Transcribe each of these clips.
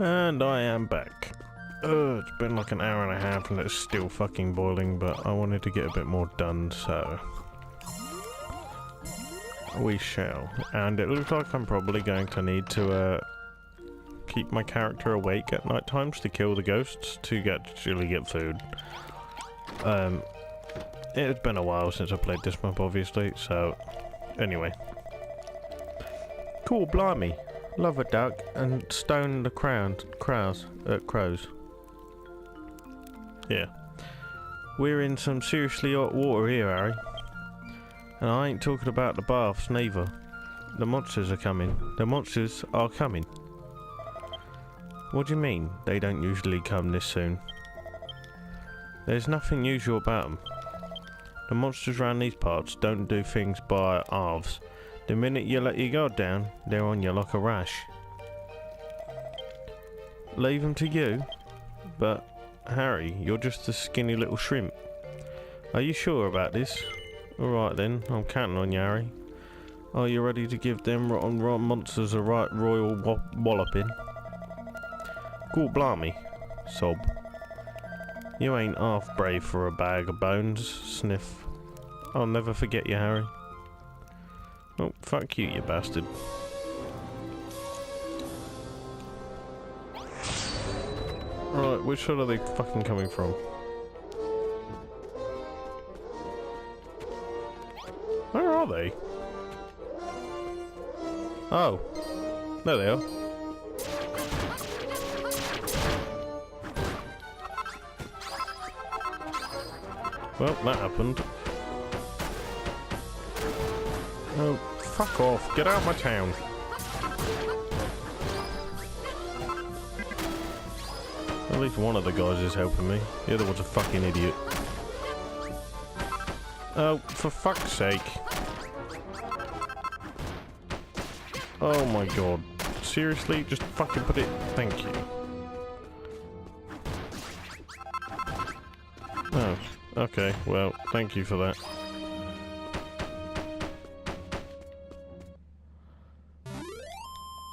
And I am back. It's been like an hour and a half and it's still fucking boiling, but I wanted to get a bit more done, so we shall. And it looks like I'm probably going to need to keep my character awake at night times to kill the ghosts to actually get food. It's been a while since I played this map, obviously, so anyway. Cool, blimey. Love a duck and stone the crows. Yeah. We're in some seriously hot water here, Harry. And I ain't talking about the baths neither. The monsters are coming. The monsters are coming. What do you mean they don't usually come this soon? There's nothing usual about them. The monsters around these parts don't do things by halves. The minute you let your guard down, they're on you like a rash. Leave them to you? But, Harry, you're just a skinny little shrimp. Are you sure about this? Alright then, I'm counting on you, Harry. Are you ready to give them rotten monsters a right royal walloping? Cool, blimey. Sob. You ain't half brave for a bag of bones, sniff. I'll never forget you, Harry. Oh, fuck you, you bastard. Right, which side are they fucking coming from? Where are they? Oh. There they are. Well, that happened. Oh, fuck off. Get out of my town. At least one of the guys is helping me. The other one's a fucking idiot. Oh, for fuck's sake. Oh my god. Seriously? Just fucking put it... Thank you. Oh, okay. Well, thank you for that.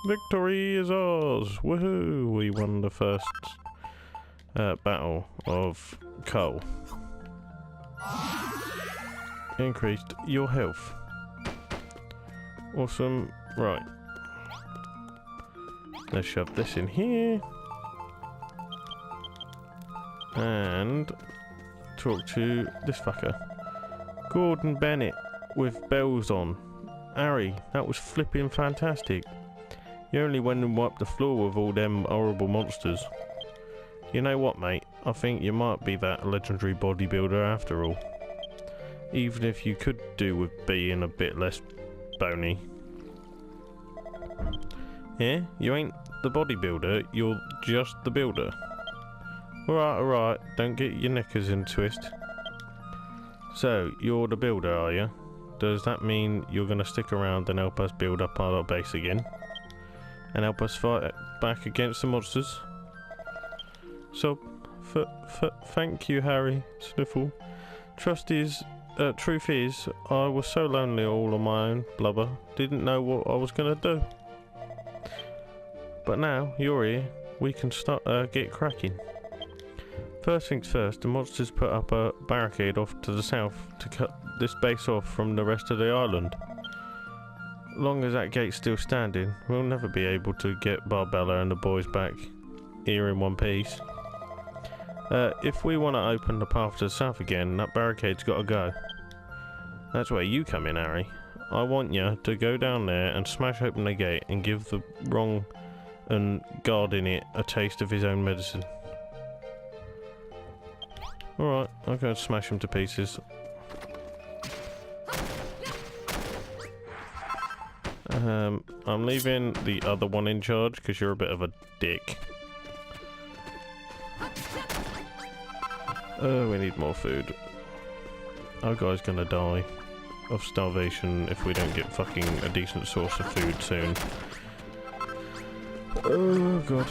Victory is ours! Woohoo! We won the first battle of coal. Increased your health. Awesome. Right. Let's shove this in here. And talk to this fucker. Gordon Bennett with bells on. Harry, that was flipping fantastic. You only went and wiped the floor with all them horrible monsters. You know what, mate? I think you might be that legendary bodybuilder after all. Even if you could do with being a bit less bony. Yeah? You ain't the bodybuilder, you're just the builder. Alright, don't get your knickers in a twist. So, you're the builder, are you? Does that mean you're gonna stick around and help us build up our base again? And help us fight back against the monsters? So, thank you, Harry, Sniffle. Truth is, I was so lonely all on my own, blubber. Didn't know what I was gonna do. But now, you're here, we can start, get cracking. First things first, the monsters put up a barricade off to the south to cut this base off from the rest of the island. Long as that gate's still standing, we'll never be able to get Barbella and the boys back here in one piece. If we want to open the path to the south again, that barricade's got to go. That's where you come in, Harry. I want you to go down there and smash open the gate and give the wrong and guard in it a taste of his own medicine. Alright, I'm going to smash him to pieces. I'm leaving the other one in charge because you're a bit of a dick. We need more food. Our guy's gonna die of starvation if we don't get fucking a decent source of food soon. Oh god.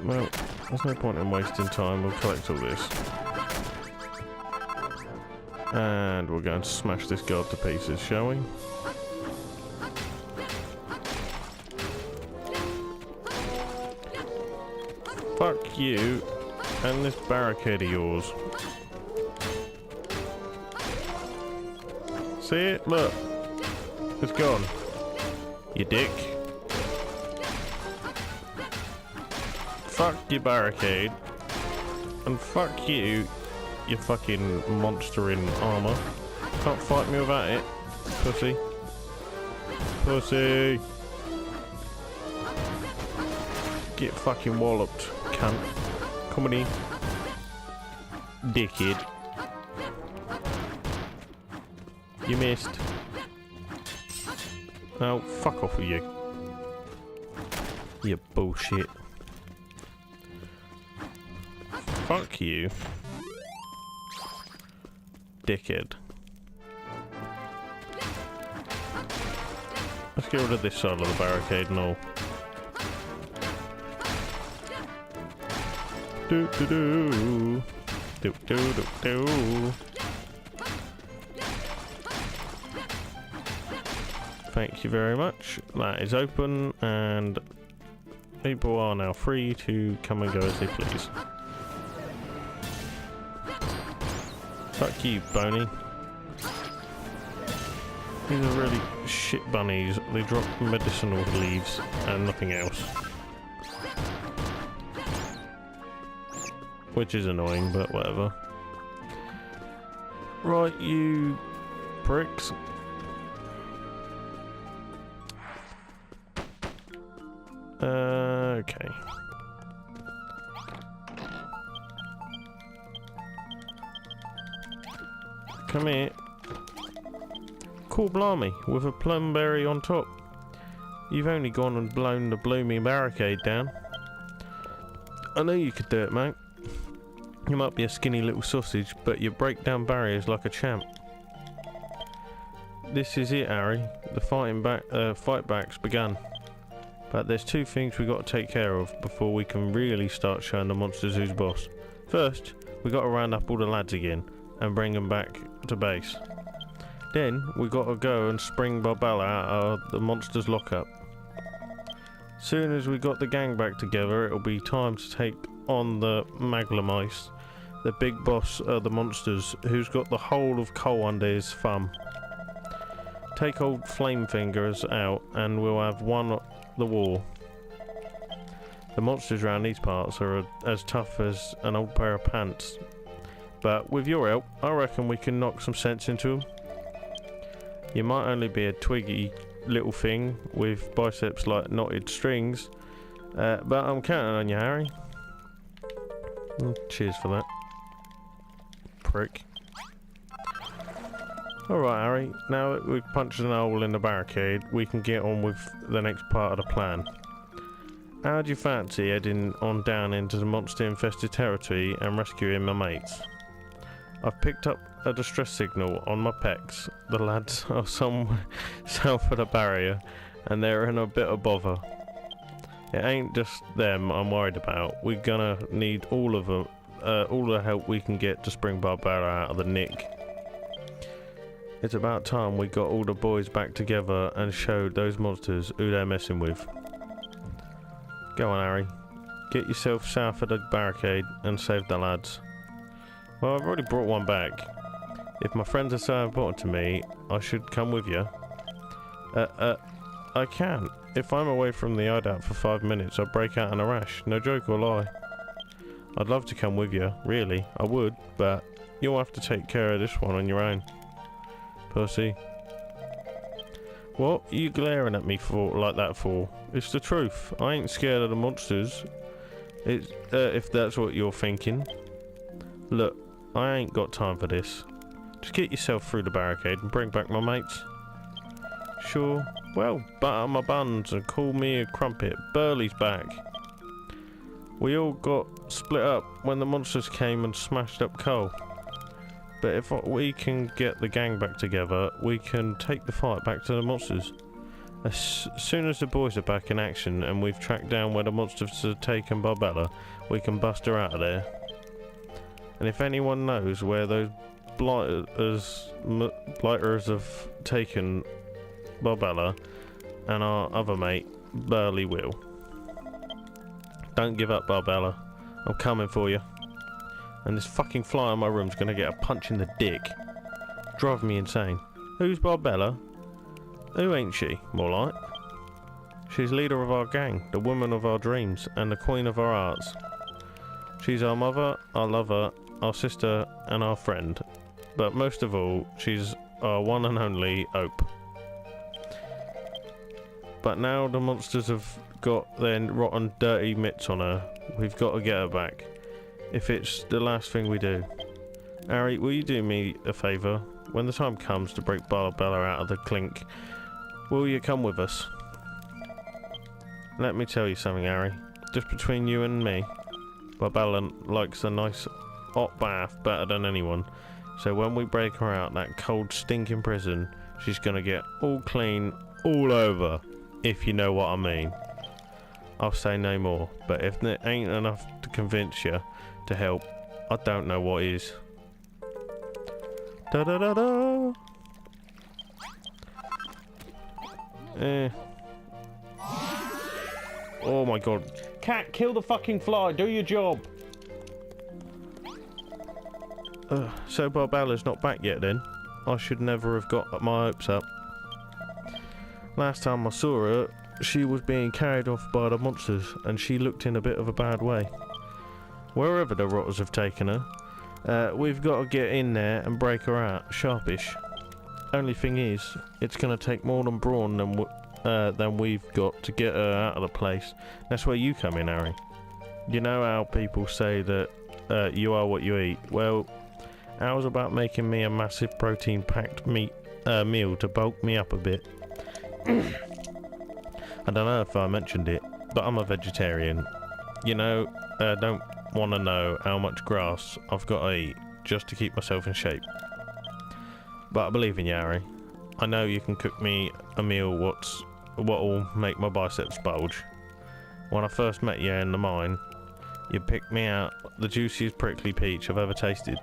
Well, there's no point in wasting time, we'll collect all this. And we're going to smash this guard to pieces, shall we? Fuck you and this barricade of yours. See it? Look. It's gone. You dick. Fuck your barricade. And fuck you, you fucking monster in armour. Can't fight me without it. Pussy. Pussy. Get fucking walloped, cunt. Come on in. Dickhead. You missed. Oh, fuck off with you. You bullshit. Fuck you. Dickhead. Let's get rid of this side of the barricade and all. Do do do. Do do do do. Thank you very much. That is open and people are now free to come and go as they please. Fuck you, Boney. These are really shit bunnies. They drop medicinal leaves and nothing else. Which is annoying, but whatever. Right, you pricks. Okay. Come here. Cool blimey, with a plumberry on top. You've only gone and blown the blooming barricade down. I know you could do it, mate. You might be a skinny little sausage, but you break down barriers like a champ. This is it, Harry. The fight back's begun. But there's two things we got to take care of before we can really start showing the monsters who's boss. First, we got to round up all the lads again and bring them back to base. Then we got to go and spring Barbella out of the monsters' lockup. Soon as we got the gang back together, it'll be time to take on the Maglamice, the big boss of the monsters, who's got the whole of coal under his thumb. Take old Flamefingers out and we'll have won the war. The monsters around these parts are as tough as an old pair of pants. But with your help, I reckon we can knock some sense into them. You might only be a twiggy little thing with biceps like knotted strings, but I'm counting on you, Harry. Cheers for that. Prick. Alright, Harry, now that we've punched an hole in the barricade, we can get on with the next part of the plan. How do you fancy heading on down into the monster-infested territory and rescuing my mates? I've picked up a distress signal on my pecs. The lads are somewhere south of the barrier and they're in a bit of bother. It ain't just them I'm worried about. We're gonna need all of them, all the help we can get to spring Barbara out of the nick. It's about time we got all the boys back together and showed those monsters who they're messing with. Go on, Harry. Get yourself south of the barricade and save the lads. Well, I've already brought one back. If my friends are so important to me, I should come with you. I can't. If I'm away from the hideout for 5 minutes, I'll break out in a rash. No joke or lie. I'd love to come with you, really. I would, but you'll have to take care of this one on your own. Pussy. What are you glaring at me for like that for? It's the truth. I ain't scared of the monsters. It's, if that's what you're thinking. Look, I ain't got time for this. Just get yourself through the barricade and bring back my mates. Sure. Well, butter my buns and call me a crumpet. Burley's back. We all got split up when the monsters came and smashed up Cole. But if we can get the gang back together, we can take the fight back to the monsters. As soon as the boys are back in action and we've tracked down where the monsters have taken Barbella, we can bust her out of there. And if anyone knows where those blighters have taken Barbella and our other mate, Burley will. Don't give up, Barbella. I'm coming for you. And this fucking fly in my room's gonna get a punch in the dick. Driving me insane. Who's Barbella? Who ain't she, more like? She's leader of our gang, the woman of our dreams, and the queen of our hearts. She's our mother, our lover, our sister, and our friend. But most of all, she's our one and only hope. But now the monsters have got their rotten, dirty mitts on her. We've got to get her back. If it's the last thing we do. Harry, will you do me a favour? When the time comes to break Barbella out of the clink, will you come with us? Let me tell you something, Harry. Just between you and me, Barbella likes a nice hot bath better than anyone. So when we break her out that cold, stinking prison, she's gonna get all clean all over, if you know what I mean. I'll say no more, but if it ain't enough to convince you to help, I don't know what is. Da da da da. Oh my god. Cat, kill the fucking fly, do your job. So Barbella's not back yet then? I should never have got my hopes up. Last time I saw her, she was being carried off by the monsters, and she looked in a bit of a bad way. Wherever the rotters have taken her, we've got to get in there and break her out, sharpish. Only thing is, it's going to take more than brawn than we've got to get her out of the place. That's where you come in, Harry. You know how people say that you are what you eat? Well, ours about making me a massive protein-packed meal to bulk me up a bit. I don't know if I mentioned it, but I'm a vegetarian. You know, don't want to know how much grass I've got to eat just to keep myself in shape. But I believe in you, Harry. I know you can cook me a meal what'll make my biceps bulge. When I first met you in the mine, you picked me out the juiciest prickly peach I've ever tasted.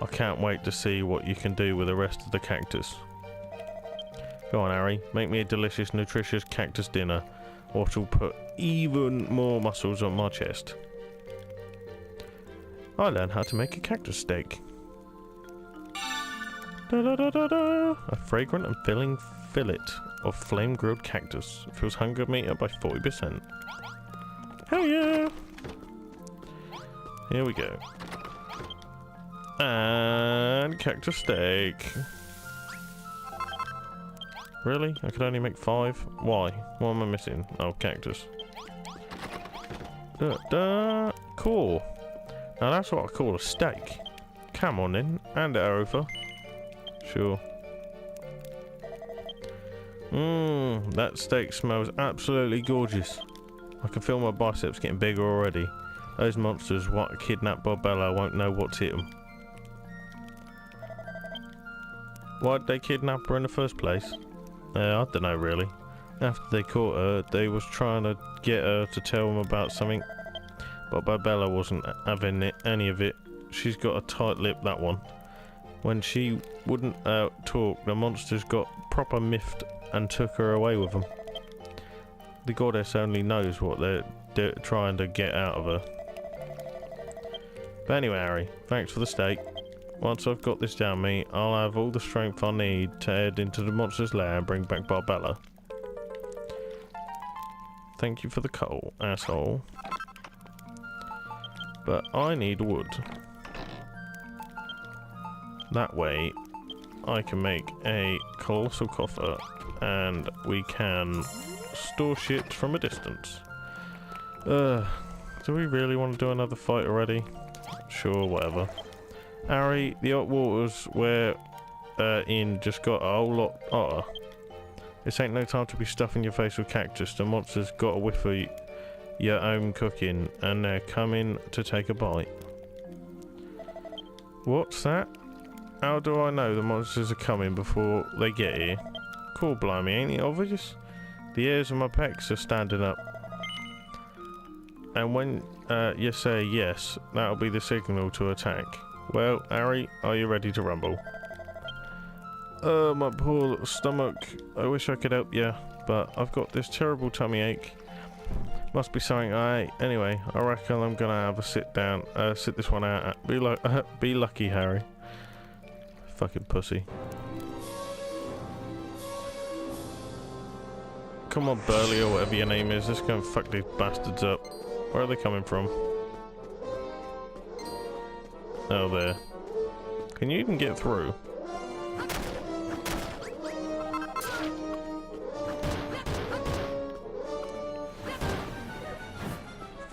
I can't wait to see what you can do with the rest of the cactus. Go on, Harry, make me a delicious, nutritious cactus dinner, what'll put even more muscles on my chest. I learned how to make a cactus steak. Da da da da da! A fragrant and filling fillet of flame-grilled cactus fills hunger meter by 40%. Hell yeah! Here we go. And cactus steak. Really? I could only make 5? Why? What am I missing? Oh, cactus. Cool. Now that's what I call a steak. Come on in. Hand it over. Sure. That steak smells absolutely gorgeous. I can feel my biceps getting bigger already. Those monsters what kidnapped Barbella won't know what's hit them. Why'd they kidnap her in the first place? I don't know really. After they caught her, they was trying to get her to tell them about something. But Barbella wasn't having any of it. She's got a tight lip, that one. When she wouldn't talk, the monsters got proper miffed and took her away with them. The goddess only knows what they're trying to get out of her. But anyway, Harry, thanks for the steak. Once I've got this down me, I'll have all the strength I need to head into the monster's lair and bring back Barbella. Thank you for the coal, asshole. But I need wood. That way, I can make a colossal coffer, and we can store shit from a distance. Do we really want to do another fight already? Sure, whatever. Harry, the hot waters we're in just got a whole lot hotter. This ain't no time to be stuffing your face with cactus. The monster's got a whiff of your own cooking, and they're coming to take a bite. What's that? How do I know the monsters are coming before they get here? Cool, blimey, ain't it obvious? The hairs of my pecs are standing up. And when you say yes, that'll be the signal to attack. Well, Harry, are you ready to rumble? My poor little stomach. I wish I could help you, but I've got this terrible tummy ache. Must be something I ate. Anyway, I reckon I'm gonna have a sit down, sit this one out. Be lucky, Harry. Fucking pussy. Come on, Burley, or whatever your name is. Let's go and fuck these bastards up. Where are they coming from? Oh, there. Can you even get through?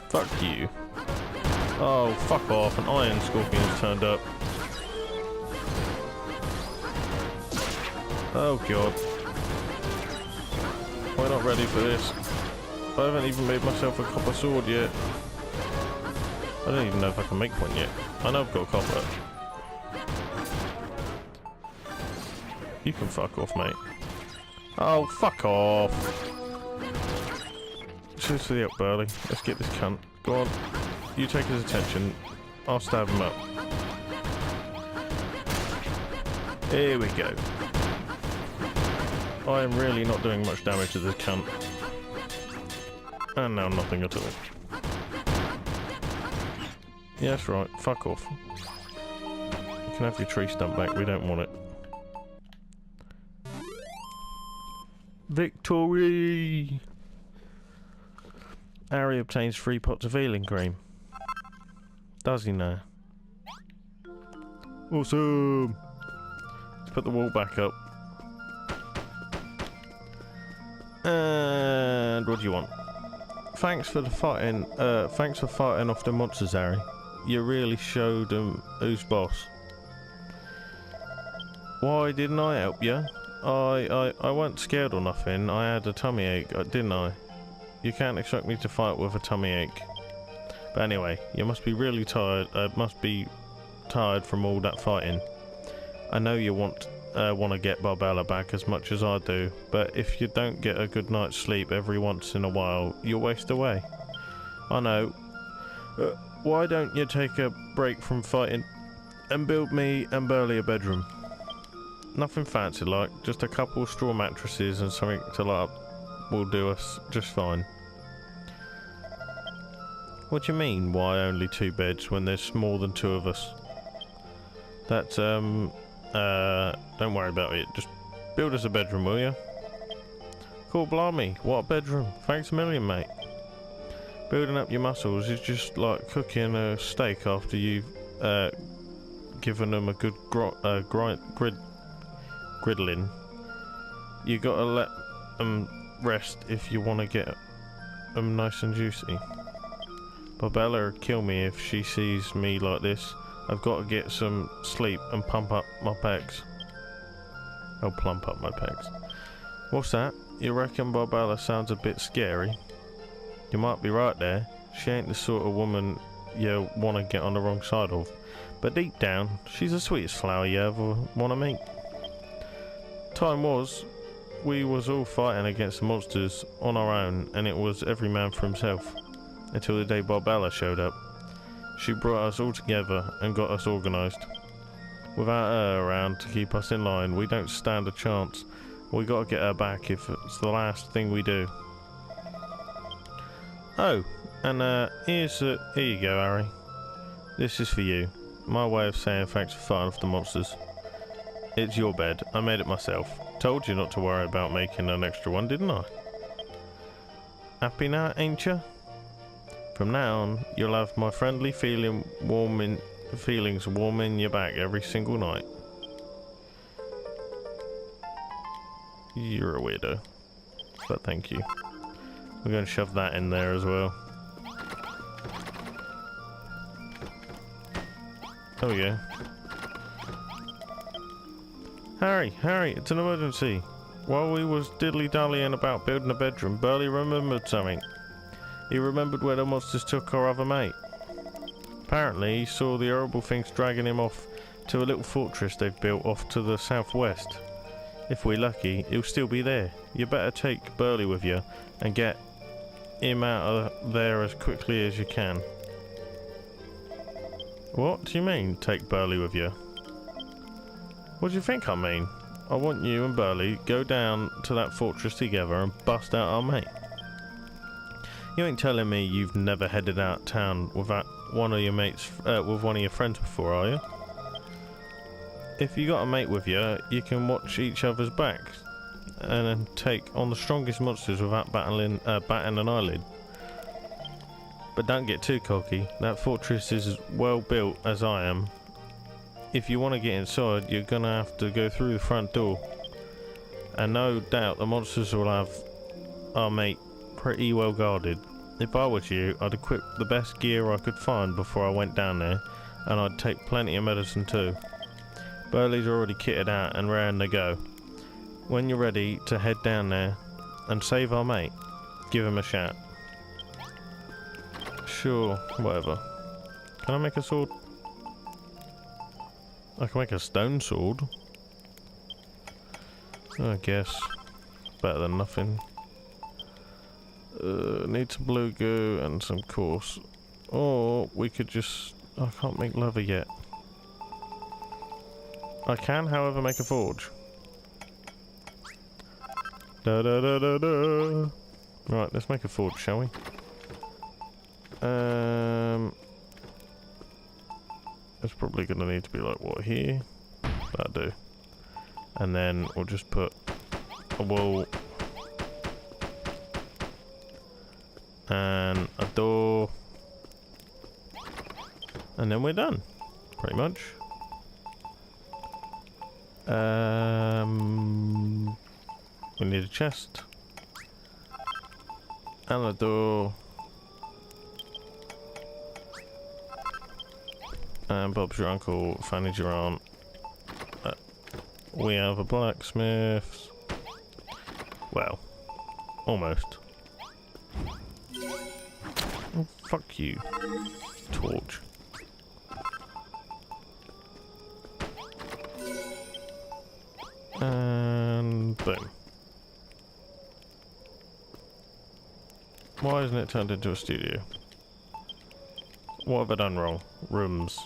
Fuck you. Oh, fuck off. An iron scorpion's turned up. Oh, God. We're not ready for this. I haven't even made myself a copper sword yet. I don't even know if I can make one yet. I know I've got copper. You can fuck off, mate. Oh, fuck off. Cheers to the up, Burley. Let's get this cunt. Go on. You take his attention. I'll stab him up. Here we go. I am really not doing much damage to this cunt. And now nothing at all. Yeah, that's right. Fuck off. You can have your tree stump back. We don't want it. Victory! Harry obtains 3 pots of healing cream. Does he now? Awesome! Let's put the wall back up. And what do you want? Thanks for fighting off the monsters, Harry. You really showed them who's boss. Why didn't I help you? I wasn't scared or nothing. I had a tummy ache, didn't I? You can't expect me to fight with a tummy ache. But anyway, you must be really tired. Must be tired from all that fighting. I know you want to get Barbella back as much as I do, but if you don't get a good night's sleep every once in a while, you'll waste away. I know. Why don't you take a break from fighting and build me and Burley a bedroom? Nothing fancy like, just a couple of straw mattresses and something to light up will do us just fine. What do you mean, why only 2 beds when there's more than 2 of us? That's, don't worry about it, just build us a bedroom, will you? Cool, blimey, what a bedroom. Thanks a million, mate. Building up your muscles is just like cooking a steak after you've, given them a good griddling. You gotta let them rest if you want to get them nice and juicy. Barbella would kill me if she sees me like this. I've got to get some sleep and pump up my pecs. I'll plump up my pecs. What's that? You reckon Barbella sounds a bit scary? You might be right there. She ain't the sort of woman you want to get on the wrong side of. But deep down, she's the sweetest flower you ever want to meet. Time was, we was all fighting against the monsters on our own, and it was every man for himself. Until the day Barbella showed up. She brought us all together and got us organised. Without her around to keep us in line, we don't stand a chance. We gotta get her back if it's the last thing we do. Oh, and here you go, Harry. This is for you. My way of saying thanks for fighting off the monsters. It's your bed. I made it myself. Told you not to worry about making an extra one, didn't I? Happy now, ain't you? From now on, you'll have my friendly feelings warming your back every single night. You're a weirdo. But thank you. We're going to shove that in there as well. Oh yeah. Harry, it's an emergency. While we was diddly-dallying about building a bedroom, Burley remembered something. He remembered where the monsters took our other mate. Apparently, he saw the horrible things dragging him off to a little fortress they've built off to the southwest. If we're lucky, he'll still be there. You better take Burley with you and get him out of there as quickly as you can. What do you mean, take Burley with you? What do you think I mean? I want you and Burley go down to that fortress together and bust out our mate. You ain't telling me you've never headed out of town without one of your mates, with one of your friends before, are you? If you got a mate with you, you can watch each other's backs and then take on the strongest monsters without batting an eyelid. But don't get too cocky. That fortress is as well built as I am. If you want to get inside, you're gonna have to go through the front door. And no doubt the monsters will have our mate pretty well guarded. If I was you, I'd equip the best gear I could find before I went down there, and I'd take plenty of medicine too. Burley's already kitted out and raring to go. When you're ready to head down there and save our mate, give him a shout. Sure, whatever. Can I make a sword? I can make a stone sword. I guess. Better than nothing. Need some blue goo and some coarse. Or we could just... I can't make leather yet. I can, however, make a forge. Da da da da da. Right, let's make a forge, shall we? It's probably going to need to be like, what, here? That'll do. And then we'll just put a wall and a door, and then we're done, pretty much. We need a chest and a door. And Bob's your uncle, Fanny's your aunt. We have a blacksmith. Well, almost. Oh, fuck you, torch. And boom. Why isn't it turned into a studio? What have I done wrong? Rooms.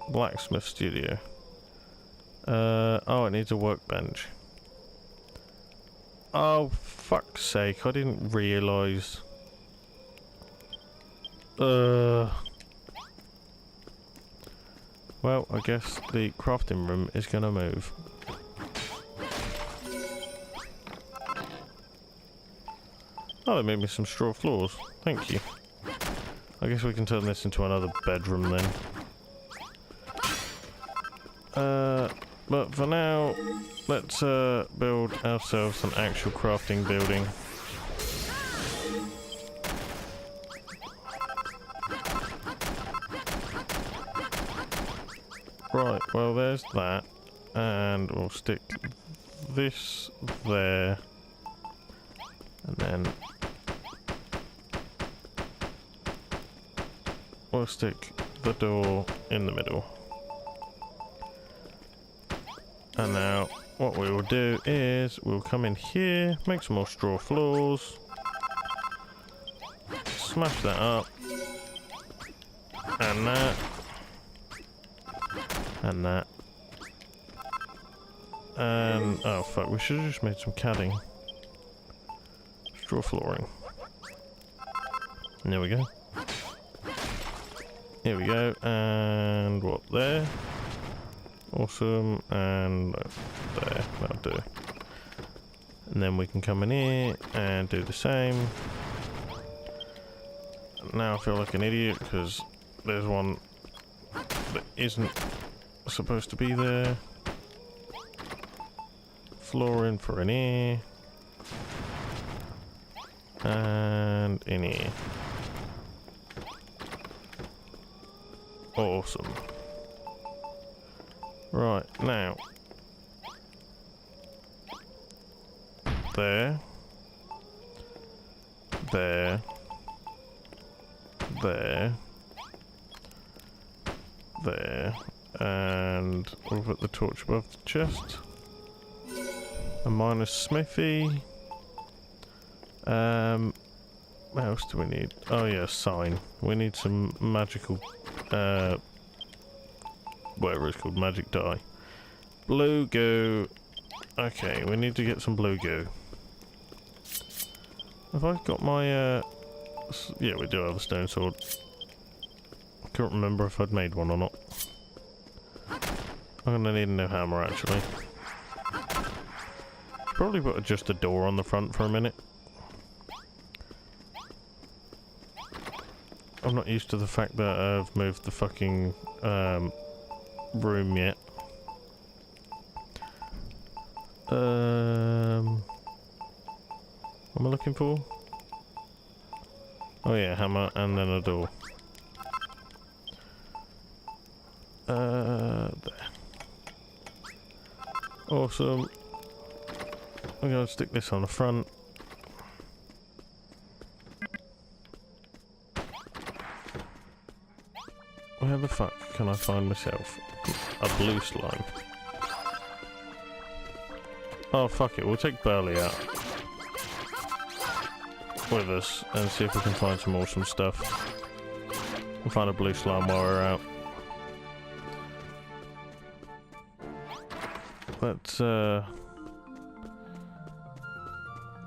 Blacksmith studio. Oh, it needs a workbench. Oh, fuck's sake, I didn't realise. Well, I guess the crafting room is gonna move. Oh, they made me some straw floors. Thank you. I guess we can turn this into another bedroom then. But for now, let's build ourselves an actual crafting building. Right, well there's that. And we'll stick this there. And then we'll stick the door in the middle. And now what we will do is we'll come in here, make some more straw floors, smash that up, and that, and that, and oh fuck, we should have just made some cladding. Straw flooring. And there we go. Here we go, and what, there? Awesome, and there, that'll do. And then we can come in here and do the same. Now I feel like an idiot because there's one that isn't supposed to be there. Flooring for in here. And in here. Awesome. Right, now. There. There. There. There. And we'll put the torch above the chest. A minus smithy. What else do we need? Oh yeah, sign. We need some magical, whatever it's called, magic dye. Blue goo. Okay, we need to get some blue goo. Have I got my, yeah, we do have a stone sword. I can't remember if I'd made one or not. I'm gonna need a new hammer, actually. Probably put just a door on the front for a minute. I'm not used to the fact that I've moved the fucking, room yet. What am I looking for? Oh yeah, hammer and then a door. There. Awesome. I'm gonna stick this on the front. Where the fuck can I find myself a blue slime? Oh fuck it, we'll take Burley out with us and see if we can find some awesome stuff. We'll find a blue slime while we're out. Let's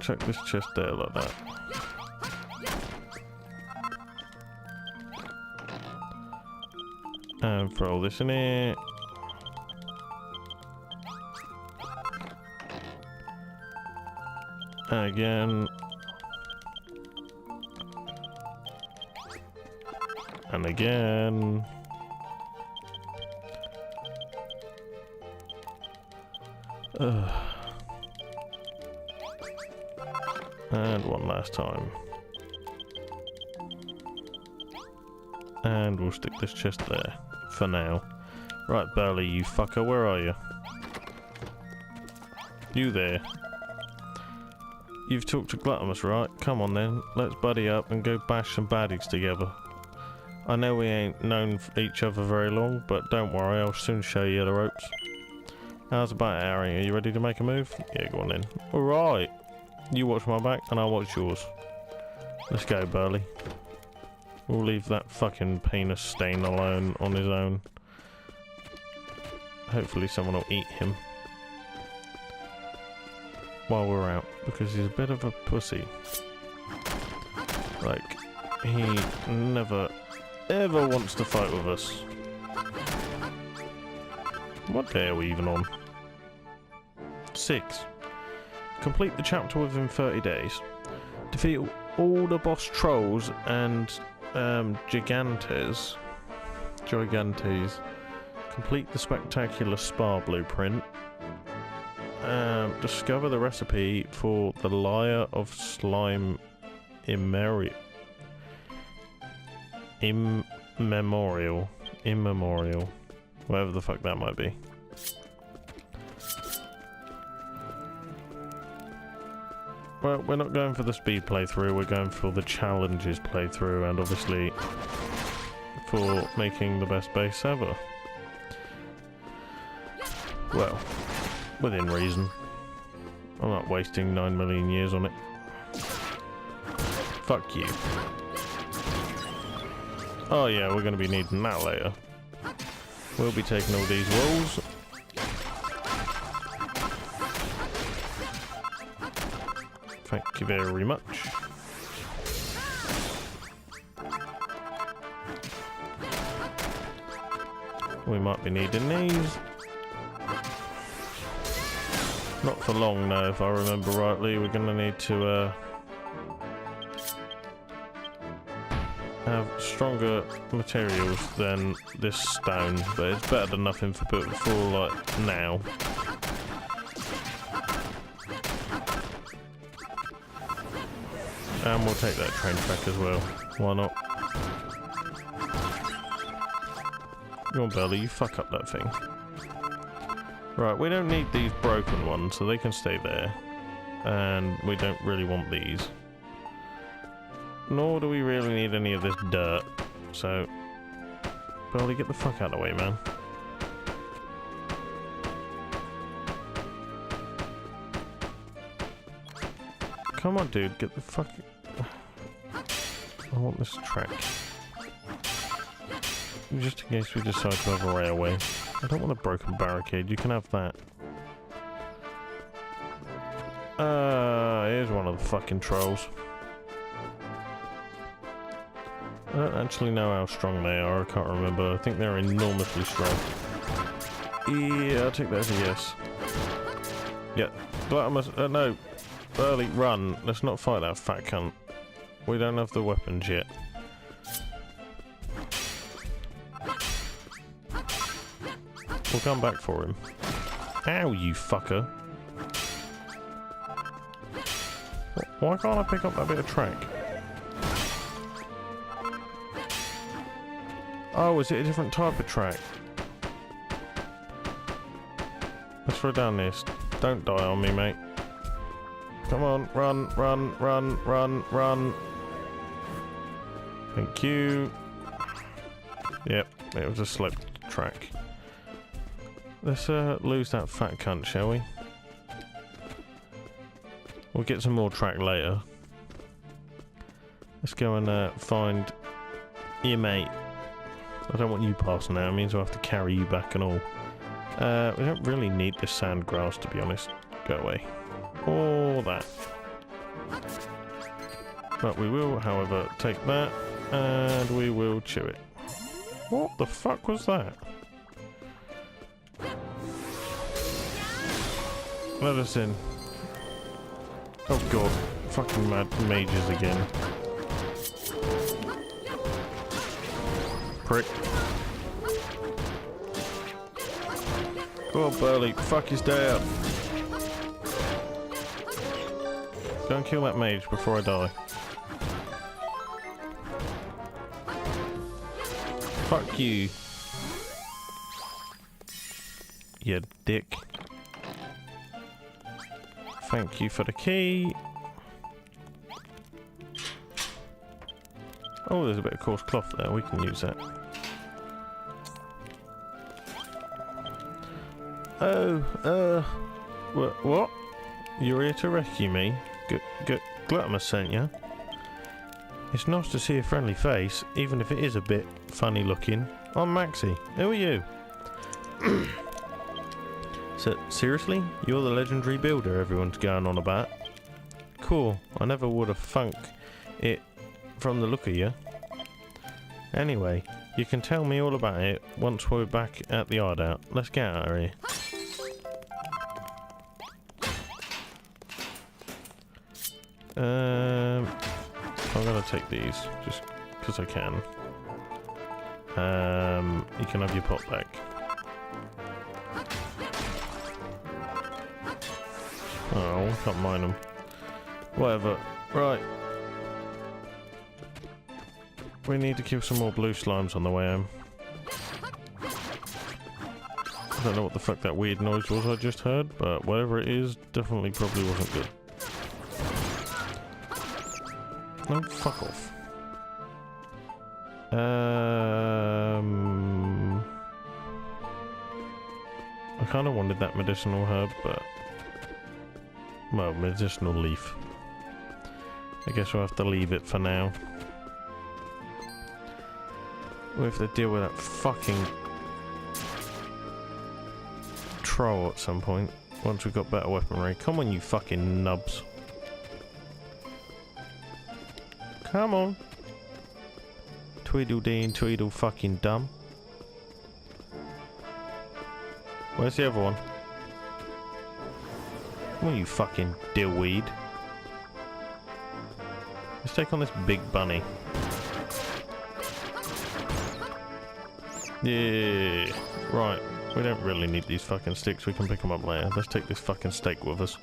check this chest there like that. And throw this in here. Again. And again. And one last time. And we'll stick this chest there for now. Right, Burley, you fucker, where are you? You there. You've talked to Gluttonous, right? Come on then, let's buddy up and go bash some baddies together. I know we ain't known each other very long, but don't worry, I'll soon show you the ropes. How's about it, Harry? Are you ready to make a move? Yeah, go on then. Alright. You watch my back and I'll watch yours. Let's go, Burley. We'll leave that fucking penis stain alone on his own. Hopefully someone will eat him while we're out, because he's a bit of a pussy. Like, he never ever wants to fight with us. What day are we even on? 6. Complete the chapter within 30 days. Defeat all the boss trolls and gigantes. Complete the spectacular spa blueprint. Discover the recipe for the Lyre of Slime Immemorial. Whatever the fuck that might be. Well, we're not going for the speed playthrough, we're going for the challenges playthrough, and obviously for making the best base ever. Well, within reason. I'm not wasting 9 million years on it. Fuck you. Oh yeah, we're going to be needing that later. We'll be taking all these walls. Thank you very much. We might be needing these. Not for long though, if I remember rightly. We're going to need to have stronger materials than this stone, but it's better than nothing for like now. And we'll take that train track as well. Why not? Come on, Belly, you fuck up that thing. Right, we don't need these broken ones, so they can stay there. And we don't really want these. Nor do we really need any of this dirt. So, Belly, get the fuck out of the way, man. Come on, dude, get the fuck... I want this track. just in case we decide to have a railway. I don't want a broken barricade, you can have that. Here's one of the fucking trolls. I don't actually know how strong they are, I can't remember. I think they're enormously strong. Yeah, I'll take that as a yes. Yeah, no. Burley, run. Let's not fight that fat cunt. We don't have the weapons yet. We'll come back for him. Ow, you fucker. Why can't I pick up that bit of track? Oh, is it a different type of track? Let's throw down this. Don't die on me, mate. Come on, run, run, run, run, run. Thank you. Yep, it was a slip track. Let's lose that fat cunt, shall we? We'll get some more track later. Let's go and find your mate. I don't want you passing out, it means I'll have to carry you back and all. We don't really need this sand grass, to be honest. Go away. All that. But we will, however, take that, and we will chew it. What the fuck was that? Let us in. Oh god, fucking mad mages again. Prick. Go on, Burley, fuck his day up. Go and kill that mage before I die. Fuck you. You dick. Thank you for the key. Oh, there's a bit of coarse cloth there, we can use that. Oh, what? You're here to rescue me? Glutmus sent you. It's nice to see a friendly face, even if it is a bit funny looking. I'm Maxie. Who are you? So, seriously? You're the legendary builder everyone's going on about? Cool. I never would have thunk it from the look of you. Anyway, you can tell me all about it once we're back at the hideout. Let's get out of here. I'm gonna take these just because I can. You can have your pot back. Oh, can't mine them. Whatever. Right. We need to kill some more blue slimes on the way home. I don't know what the fuck that weird noise was I just heard, but whatever it is, definitely probably wasn't good. No, fuck off. I kind of wanted that medicinal herb, but... well, medicinal leaf. I guess we'll have to leave it for now. We'll have to deal with that fucking... troll at some point, once we've got better weaponry. Come on, you fucking nubs. Come on. Tweedledee and Tweedle fucking dumb. Where's the other one? Come on, you fucking dillweed. Let's take on this big bunny. Yeah. Right. We don't really need these fucking sticks. We can pick them up later. Let's take this fucking steak with us.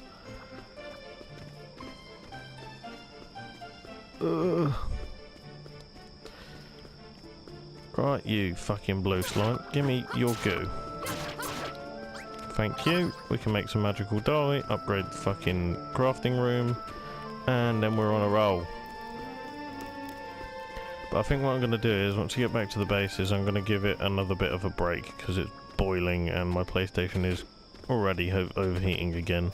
Ugh. Right, you fucking blue slime. Give me your goo. Thank you. We can make some magical dye, upgrade the fucking crafting room, and then we're on a roll. But I think what I'm going to do is, once we get back to the bases, I'm going to give it another bit of a break, because it's boiling and my PlayStation is already overheating again.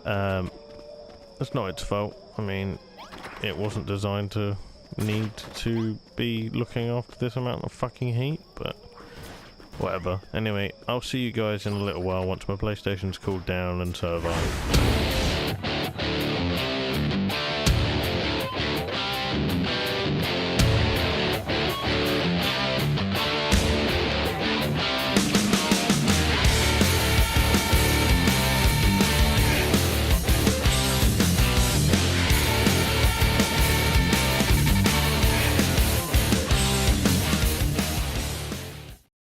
It's not its fault. I mean, it wasn't designed to need to be looking after this amount of fucking heat, but whatever. Anyway, I'll see you guys in a little while once my PlayStation's cooled down and survive.